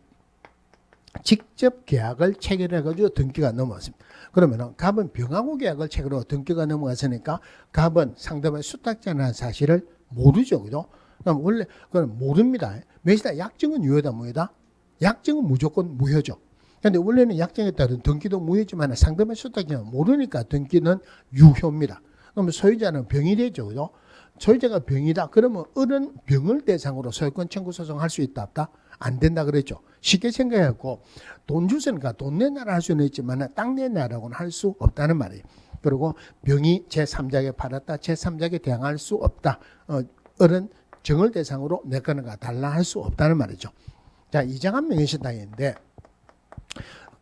직접 계약을 체결해가지고 등기가 넘어갔습니다. 그러면은 갑은 병하고 계약을 체결하고 등기가 넘어갔으니까 갑은 상대방의 수탁자라는 사실을 모르죠. 그죠? 그럼 원래 그건 모릅니다. 명의시당 약정은 유효다 무효다? 약정은 무조건 무효죠. 그런데 원래는 약정에 따른 등기도 무효지만 상대방의 수탁자는 모르니까 등기는 유효입니다. 그러면 소유자는 병이 되죠. 그죠? 소유자가 병이다. 그러면 을은 병을 대상으로 소유권 청구 소송할 수 있다 없다? 안 된다 그랬죠. 쉽게 생각해갖고 돈 주서니까 돈 내놔라 할 수는 있지만 땅 내놔라고는 할 수 없다는 말이에요. 그리고 병이 제3자에게 팔았다. 제3자에게 대항할 수 없다. 을은 정을 대상으로 내 거는가 달라 할 수 없다는 말이죠. 자, 이장한 명의신탁인데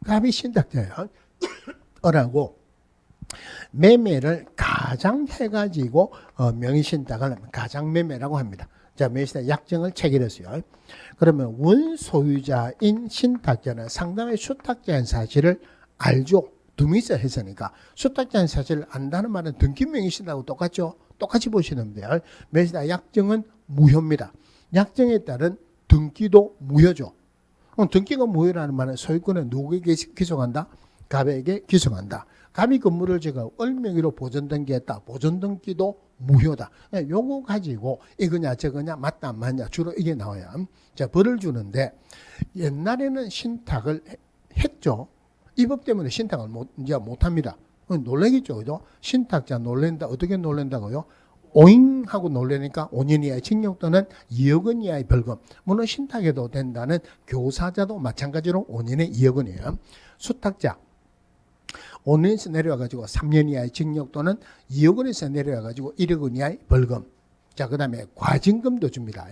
갑이 신탁자예요. 을하고 매매를 가장해가지고 명의신탁을 하면 가장매매라고 합니다. 자, 명의신탁 약정을 체결했어요. 그러면 원소유자인 신탁자는 상대방의 수탁자인 사실을 알죠. 두미서 했으니까. 수탁자인 사실을 안다는 말은 등기 명의신탁하고 똑같죠. 똑같이 보시면 돼요. 명의신탁 약정은 무효입니다. 약정에 따른 등기도 무효죠. 등기가 무효라는 말은 소유권은 누구에게 기속한다? 갑에게 기속한다. 갑이 건물을 지금 을 명의로 보존등기했다. 보존등기도 무효다. 요거 가지고 이거냐 저거냐 맞다 안 맞냐 주로 이게 나와요. 자, 벌을 주는데 옛날에는 신탁을 했죠. 이 법 때문에 신탁을 이제 못합니다. 놀래겠죠. 그죠? 신탁자 놀랜다. 어떻게 놀랜다고요? 오잉 하고 놀래니까 5년 이하의 징역 또는 2억 원 이하의 벌금. 물론 신탁해도 된다는 교사자도 마찬가지로 5년에 2억 원이에요. 수탁자 5년에서 내려와가지고 3년 이하의 징역 또는 2억 원에서 내려와가지고 1억 원 이하의 벌금. 자, 그 다음에 과징금도 줍니다.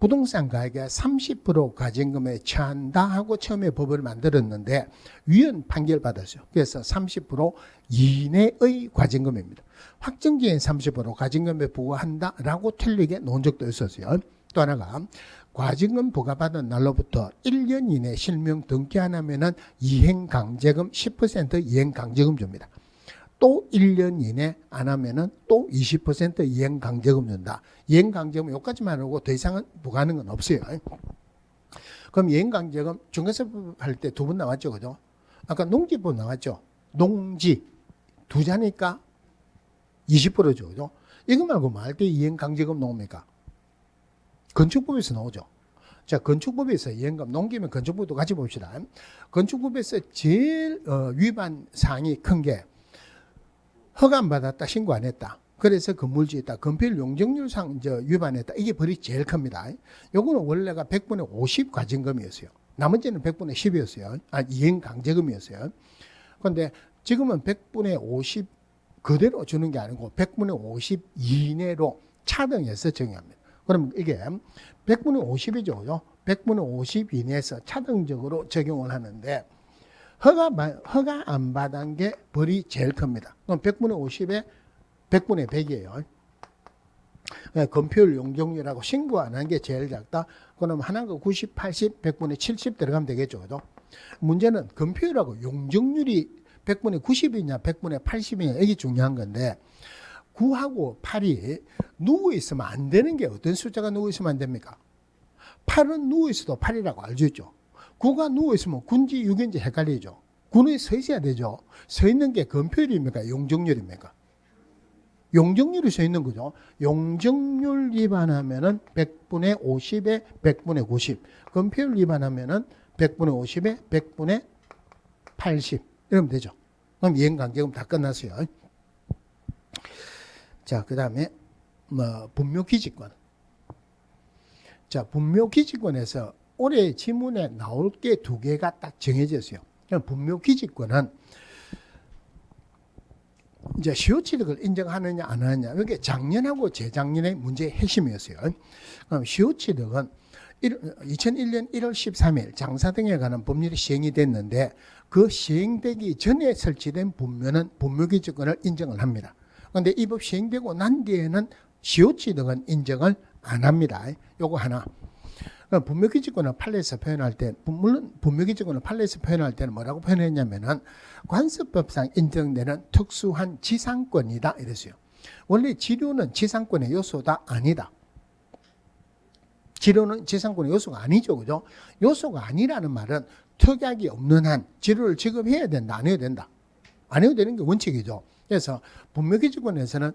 부동산 가액의 30% 과징금에 처한다 하고 처음에 법을 만들었는데 위헌 판결 받았어요. 그래서 30% 이내의 과징금입니다. 확정기엔 30% 과징금에 부과한다라고 틀리게 놓은 적도 있었어요. 또 하나가 과징금 부과받은 날로부터 1년 이내 실명 등기 안 하면은 이행강제금 10% 이행강제금 줍니다. 또 1년 이내 안 하면은 또 20% 이행강제금 준다. 이행강제금 여기까지만 하고 더 이상은 부과하는 건 없어요. 그럼 이행강제금 중개사법 할 때 두 번 나왔죠, 그죠? 아까 농지법 나왔죠. 농지 두 자니까 20%죠, 그죠? 이거 말고 뭐 할 때 이행강제금 나옵니까? 건축법에서 나오죠. 자, 건축법에서 이행금 농기면 건축법도 같이 봅시다. 건축법에서 제일 위반 사항이 큰 게 허가 안 받았다, 신고 안 했다. 그래서 건물 지었다, 건폐율 용적률상 위반했다. 이게 벌이 제일 큽니다. 요거는 원래가 100분의 50 과징금이었어요. 나머지는 100분의 10이었어요. 이행 강제금이었어요. 그런데 지금은 100분의 50 그대로 주는 게 아니고 100분의 50 이내로 차등해서 정의합니다. 그럼 이게 100분의 50이죠. 그죠? 100분의 50 이내에서 차등적으로 적용을 하는데 허가 안 받은 게 벌이 제일 큽니다. 그럼 100분의 50에 100분의 100이에요. 건폐율 용적률하고 신고 안 한 게 제일 작다. 그럼 하나가 90, 80, 100분의 70 들어가면 되겠죠. 그죠? 문제는 건폐율하고 용적률이 100분의 90이냐 100분의 80이냐 이게 중요한 건데 9하고 8이 누워있으면 안 되는 게 어떤 숫자가 누워있으면 안 됩니까? 8은 누워있어도 8이라고 알죠. 9가 누워있으면 9인지 6인지 헷갈리죠. 9는 서 있어야 되죠. 서 있는 게 건폐율입니까? 용적률입니까? 용적률이 서 있는 거죠. 용적률 위반하면은 100분의 50에 100분의 90. 건폐율 위반하면은 100분의 50에 100분의 80. 이러면 되죠. 그럼 이행강제금 다 끝났어요. 자, 그 다음에 분묘기지권. 자, 분묘기지권에서 올해 지문에 나올 게 두 개가 딱 정해졌어요. 분묘기지권은 이제 시효취득을 인정하느냐 안 하느냐, 이게 작년하고 재작년의 문제의 핵심이었어요. 그럼 시효취득은 2001년 1월 13일 장사 등에 관한 법률이 시행이 됐는데 그 시행되기 전에 설치된 분묘는 분묘기지권을 인정을 합니다. 그런데 이 법 시행되고 난 뒤에는 시효취득은 인정을 안 합니다. 요거 하나. 분묘기지권을 판례에서 표현할 때, 물론 분묘기지권을 판례에서 표현할 때는 뭐라고 표현했냐면은 관습법상 인정되는 특수한 지상권이다 이랬어요. 원래 지료는 지상권의 요소다 아니다. 지료는 지상권의 요소가 아니죠, 그죠? 요소가 아니라는 말은 특약이 없는 한 지료를 지급해야 된다, 안 해야 된다. 안 해도 되는 게 원칙이죠. 그래서 분묘기지권에서는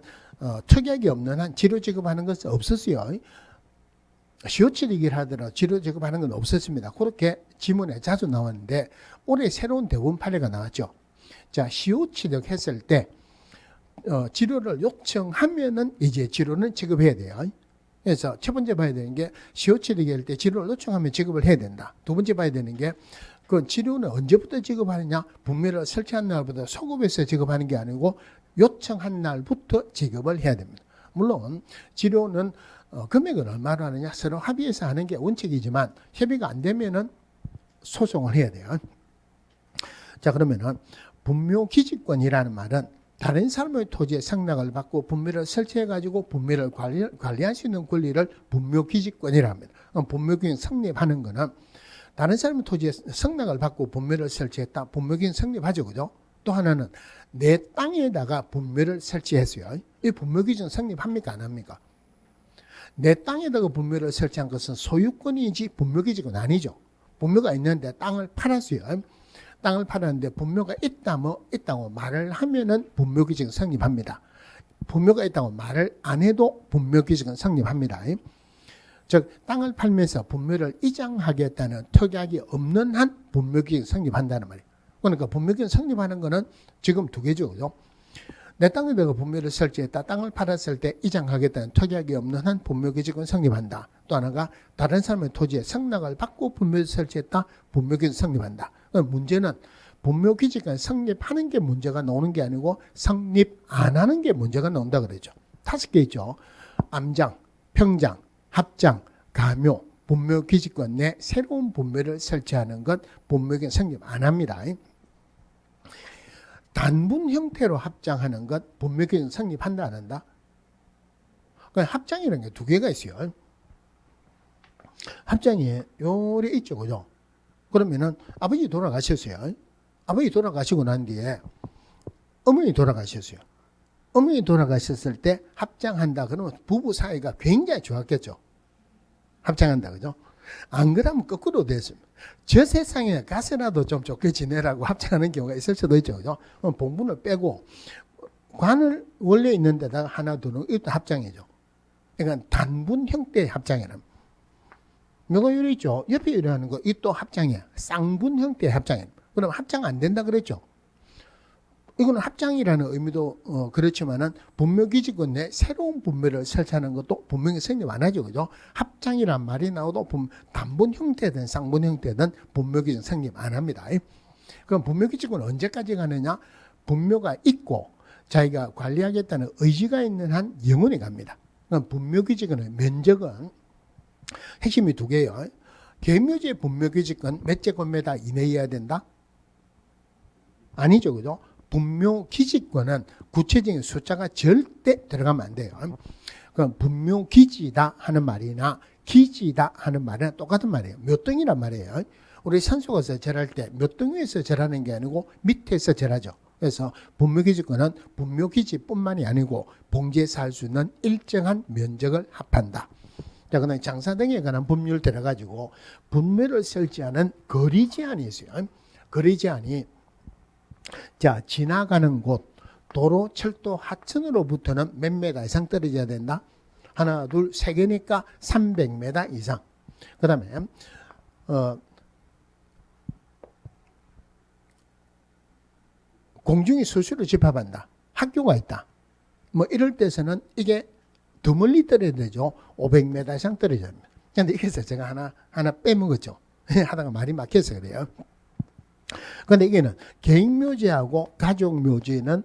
특약이 없는 한 지료 지급하는 것은 없었어요. 시효취득을 하더라도 지료 지급하는 건 없었습니다. 그렇게 지문에 자주 나왔는데 올해 새로운 대법원 판례가 나왔죠. 자, 시효취득 했을 때 지료를 요청하면은 이제 지료는 지급해야 돼요. 그래서 첫 번째 봐야 되는 게 시효취득할 때 지료를 요청하면 지급을 해야 된다. 두 번째 봐야 되는 게 그 지료는 언제부터 지급하느냐? 분묘를 설치한 날부터 소급해서 지급하는 게 아니고 요청한 날부터 지급을 해야 됩니다. 물론 지료는 금액은 얼마로 하느냐 서로 합의해서 하는 게 원칙이지만 협의가 안 되면은 소송을 해야 돼요. 자, 그러면은 분묘기지권이라는 말은 다른 사람의 토지에 상락을 받고 분묘를 설치해 가지고 분묘를 관리할 수 있는 권리를 분묘기지권이라 합니다. 분묘기준 성립하는 거는 다른 사람의 토지에 상락을 받고 분묘를 설치했다. 분묘기준 성립하죠, 그죠? 또 하나는 내 땅에다가 분묘를 설치했어요. 이 분묘기준 성립합니까, 안 합니까? 내 땅에다가 분묘를 설치한 것은 소유권이지 분묘기지권 아니죠. 분묘가 있는데 땅을 팔았어요. 땅을 팔았는데 분묘가 있다고 말을 하면은 분묘기지권 성립합니다. 분묘가 있다고 말을 안 해도 분묘기지권 성립합니다. 즉 땅을 팔면서 분묘를 이장하겠다는 특약이 없는 한 분묘기지권 성립한다는 말이에요. 그러니까 분묘기지권 성립하는 거는 지금 두 개죠, 그죠? 내 땅에다가 분묘를 설치했다. 땅을 팔았을 때 이장하겠다는 특약이 없는 한 분묘기지권 성립한다. 또 하나가 다른 사람의 토지에 상락을 받고 분묘를 설치했다. 분묘기지권 성립한다. 문제는 분묘기지권 성립하는 게 문제가 나오는 게 아니고 성립 안 하는 게 문제가 나온다 그러죠. 5개 있죠. 암장, 평장, 합장, 가묘, 분묘기지권 내 새로운 분묘를 설치하는 것 분묘기는 성립 안 합니다. 단분 형태로 합장하는 것 분묘기는 성립한다 안 한다? 합장이라는 게 두 개가 있어요. 합장이 요래 있죠, 그죠? 그러면은 아버지 돌아가셨어요. 아버지 돌아가시고 난 뒤에 어머니 돌아가셨어요. 어머니 돌아가셨을 때 합장한다 그러면 부부 사이가 굉장히 좋았겠죠. 합장한다, 그죠? 안 그러면 거꾸로 됐습니다. 저 세상에 가서라도 좀 좋게 지내라고 합장하는 경우가 있을 수도 있죠, 그죠? 본분을 빼고 관을 원래 있는 데다가 하나 두는 이것도 합장이죠. 그러니까 단분 형태의 합장이랍니다. 요거 요리 있죠. 옆에 요리하는 거, 이 또 합장이야. 쌍분 형태의 합장이야. 그럼 합장 안 된다 그랬죠. 이거는 합장이라는 의미도 그렇지만은 분묘기지권 내 새로운 분묘를 설치하는 것도 분명히 성립 안 하죠, 그죠? 합장이란 말이 나오도 단분 형태든 쌍분 형태든 분묘기지권 성립 안 합니다. 그럼 분묘기지권 언제까지 가느냐? 분묘가 있고 자기가 관리하겠다는 의지가 있는 한 영원히 갑니다. 그럼 분묘기지권의 면적은 핵심이 두 개예요. 계묘지의 분묘기지권 몇 제곱미터 이내여야 된다? 아니죠, 그죠? 분묘기지권은 구체적인 숫자가 절대 들어가면 안 돼요. 그럼 분묘기지다 하는 말이나 기지다 하는 말은 똑같은 말이에요. 몇 등이란 말이에요. 우리 산속에서 절할 때 몇 등 위에서 절하는 게 아니고 밑에서 절하죠. 그래서 분묘기지권은 분묘기지뿐만이 아니고 봉지에서 할 수 있는 일정한 면적을 합한다. 자, 그다음에 장사 등에 관한 법률 들어가지고 분묘를 설치하는 거리 제한이 있어요. 거리 제한이 자, 지나가는 곳, 도로, 철도, 하천으로부터는 몇 메다 이상 떨어져야 된다? 하나, 둘, 세 개니까 300m 이상. 그 다음에, 공중이 수시로 집합한다. 학교가 있다. 뭐 이럴 때서는 이게 더 멀리 떨어져야 되죠. 500m 이상 떨어져야 됩니다. 그런데 여기서 제가 하나 빼먹었죠. 하다가 말이 막혀서 그래요. 그런데 이게는 개인묘지하고 가족묘지는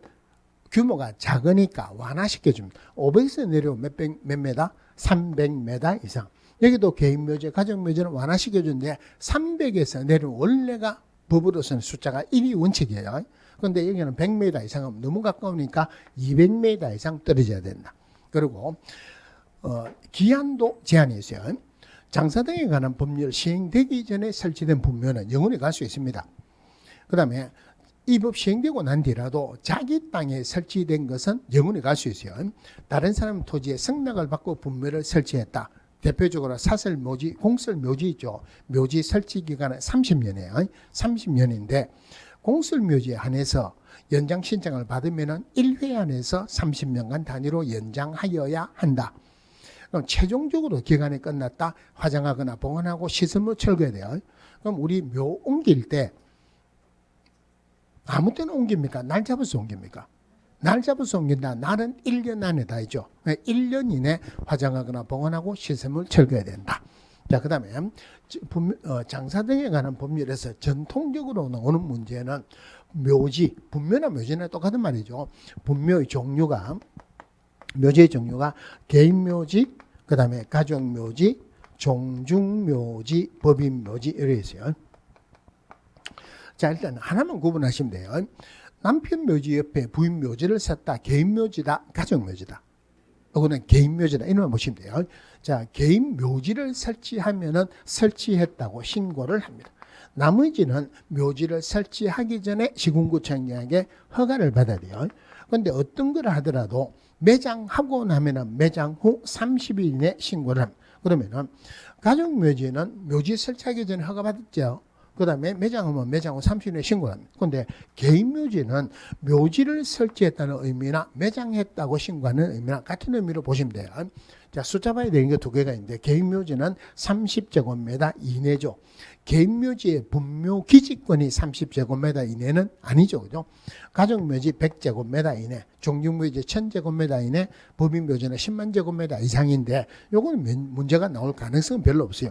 규모가 작으니까 완화시켜줍니다. 500에서 내려오면 몇 메다? 300m 이상. 여기도 개인묘지, 가족묘지는 완화시켜주는데 300에서 내려오면 원래가 법으로서는 숫자가 1이 원칙이에요. 그런데 여기는 100m 이상은 너무 가까우니까 200m 이상 떨어져야 된다. 그리고 기한도 제한이 있어요. 장사 등에 관한 법률 시행되기 전에 설치된 분묘는 영원히 갈 수 있습니다. 그 다음에 이 법 시행되고 난 뒤라도 자기 땅에 설치된 것은 영원히 갈 수 있어요. 다른 사람 토지에 승낙을 받고 분묘를 설치했다. 대표적으로 사설묘지, 공설묘지 있죠. 묘지 설치 기간은 30년이에요. 30년인데 공설묘지에 한해서 연장 신청을 받으면 1회 안에서 30년간 단위로 연장하여야 한다. 그럼 최종적으로 기간이 끝났다. 화장하거나 봉헌하고 시설물 철거해야 돼요. 그럼 우리 묘 옮길 때 아무 때나 옮깁니까? 날 잡아서 옮깁니까? 날 잡아서 옮긴다. 날은 1년 안에 다 있죠. 1년 이내 화장하거나 봉헌하고 시설물 철거해야 된다. 자, 그 다음에 장사 등에 관한 법률에서 전통적으로 나오는 문제는 묘지, 분묘나 묘지나 똑같은 말이죠. 분묘의 종류가, 묘지의 종류가 개인묘지, 그 다음에 가족묘지, 종중묘지, 법인묘지 이렇게 있어요. 자, 일단 하나만 구분하시면 돼요. 남편 묘지 옆에 부인 묘지를 샀다. 개인 묘지다. 가족 묘지다. 이거는 개인 묘지다. 이놈만 보시면 돼요. 자, 개인 묘지를 설치하면은 설치했다고 신고를 합니다. 나머지는 묘지를 설치하기 전에 시군구청장에게 허가를 받아야 돼요. 그런데 어떤 걸 하더라도 매장하고 나면은 매장 후 30일 내 신고를 합니다. 그러면은 가족 묘지는 묘지 설치하기 전에 허가 받았죠. 그 다음에 매장하면 매장 후 30일 내 신고를 합니다. 그런데 개인 묘지는 묘지를 설치했다는 의미나 매장했다고 신고하는 의미나 같은 의미로 보시면 돼요. 자, 숫자 봐야 되는 게 두 개가 있는데 개인 묘지는 30제곱미터 이내죠. 개인 묘지의 분묘 기지권이 30제곱미터 이내는 아니죠. 그죠? 가족 묘지 100제곱미터 이내, 종중 묘지 1000제곱미터 이내, 법인 묘지는 10만 제곱미터 이상인데 요거는 문제가 나올 가능성은 별로 없어요.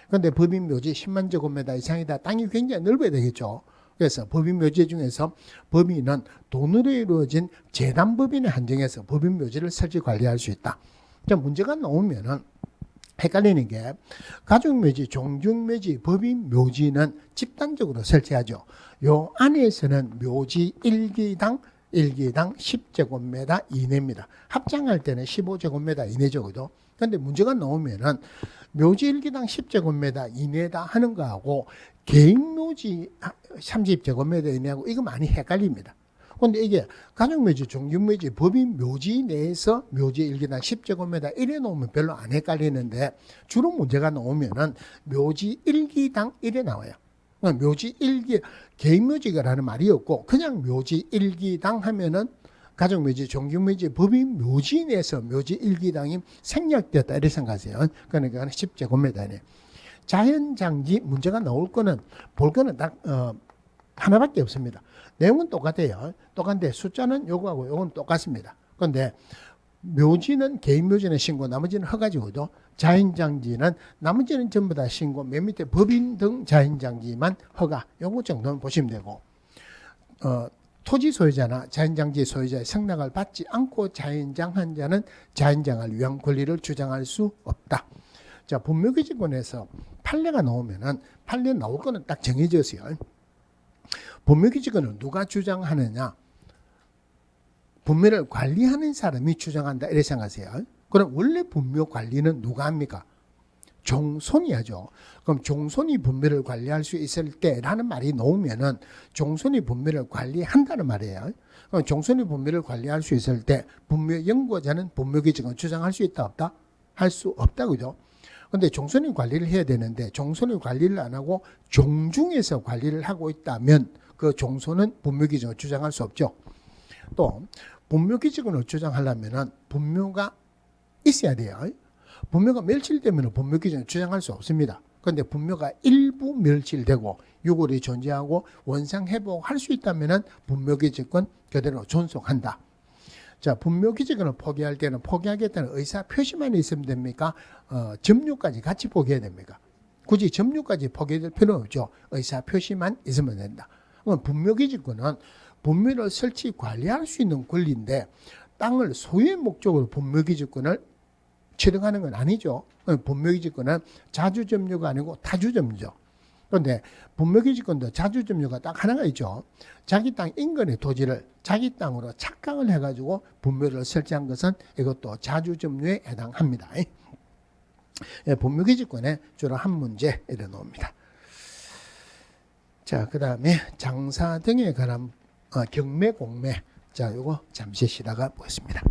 그런데 법인 묘지 10만 제곱미터 이상이다. 땅이 굉장히 넓어야 되겠죠. 그래서 법인 묘지 중에서 법인은 돈으로 이루어진 재단 법인에 한정해서 법인 묘지를 설치 관리할 수 있다. 자, 문제가 나오면은 헷갈리는 게 가족묘지, 종중묘지, 법인묘지는 집단적으로 설치하죠. 요 안에서는 묘지 1기당 10제곱미터 이내입니다. 합장할 때는 15제곱미터 이내죠. 그죠? 근데 문제가 나오면은 묘지 1기당 10제곱미터 이내다 하는 거하고 개인 묘지 30제곱미터 이내하고 이거 많이 헷갈립니다. 근데 이게 가족묘지, 종중묘지, 법인묘지 내에서 묘지 1기당 10제곱미터 이래 놓으면 별로 안 헷갈리는데 주로 문제가 나오면은 묘지 1기당 이래 나와요. 묘지 1기, 개인묘지가라는 말이 없고 그냥 묘지 1기당 하면은 가족묘지, 종중묘지, 법인묘지 내에서 묘지 1기당이 생략되었다 이렇게 생각하세요. 그러니까 10제곱미터네. 자연장지 문제가 나올 거는 볼 거는 딱 하나밖에 없습니다. 내용은 똑같아요. 똑같은데 숫자는 요거하고 요건 똑같습니다. 그런데 묘지는 개인 묘지는 신고, 나머지는 허가지고도 자연장지는 나머지는 전부 다 신고, 맨 밑에 법인 등 자연장지만 허가. 요거 정도는 보시면 되고, 토지 소유자나 자연장지 소유자의 승낙을 받지 않고 자연장한 자는 자연장을 위한 권리를 주장할 수 없다. 자, 분묘기지권에서 판례가 나오면은 판례 나올 거는 딱 정해졌어요. 분묘기지권을 누가 주장하느냐? 분묘를 관리하는 사람이 주장한다 이렇게 생각하세요. 그럼 원래 분묘 관리는 누가 합니까? 종손이 하죠. 그럼 종손이 분묘를 관리할 수 있을 때라는 말이 나오면은 종손이 분묘를 관리한다는 말이에요. 그럼 종손이 분묘를 관리할 수 있을 때 분묘 연구자는 분묘기지권 주장할 수 있다 없다? 할 수 없다 그죠? 근데 종손이 관리를 해야 되는데 종손이 관리를 안 하고 종중에서 관리를 하고 있다면 그 종손은 분묘기지권을 주장할 수 없죠. 또 분묘기지권을 주장하려면은 분묘가 있어야 돼요. 분묘가 멸실되면 분묘기지권을 주장할 수 없습니다. 그런데 분묘가 일부 멸실되고 유골이 존재하고 원상회복할 수 있다면은 분묘기지권 그대로 존속한다. 자, 분묘기지권을 포기할 때는 포기하겠다는 의사 표시만 있으면 됩니까? 점유까지 같이 포기해야 됩니까? 굳이 점유까지 포기할 필요는 없죠. 의사 표시만 있으면 된다. 그럼 분묘기지권은 분묘를 설치 관리할 수 있는 권리인데 땅을 소유의 목적으로 분묘기지권을 취득하는 건 아니죠. 분묘기지권은 자주점유가 아니고 타주점유죠. 그런데 분묘기지권도 자주점유가 딱 하나가 있죠. 자기 땅 인근의 토지를 자기 땅으로 착각을 해가지고 분묘를 설치한 것은 이것도 자주점유에 해당합니다. 분묘기지권의 주로 한 문제 이래 놓습니다. 자, 그 다음에 장사 등에 관한 경매, 공매. 자, 요거 잠시 쉬다가 보겠습니다.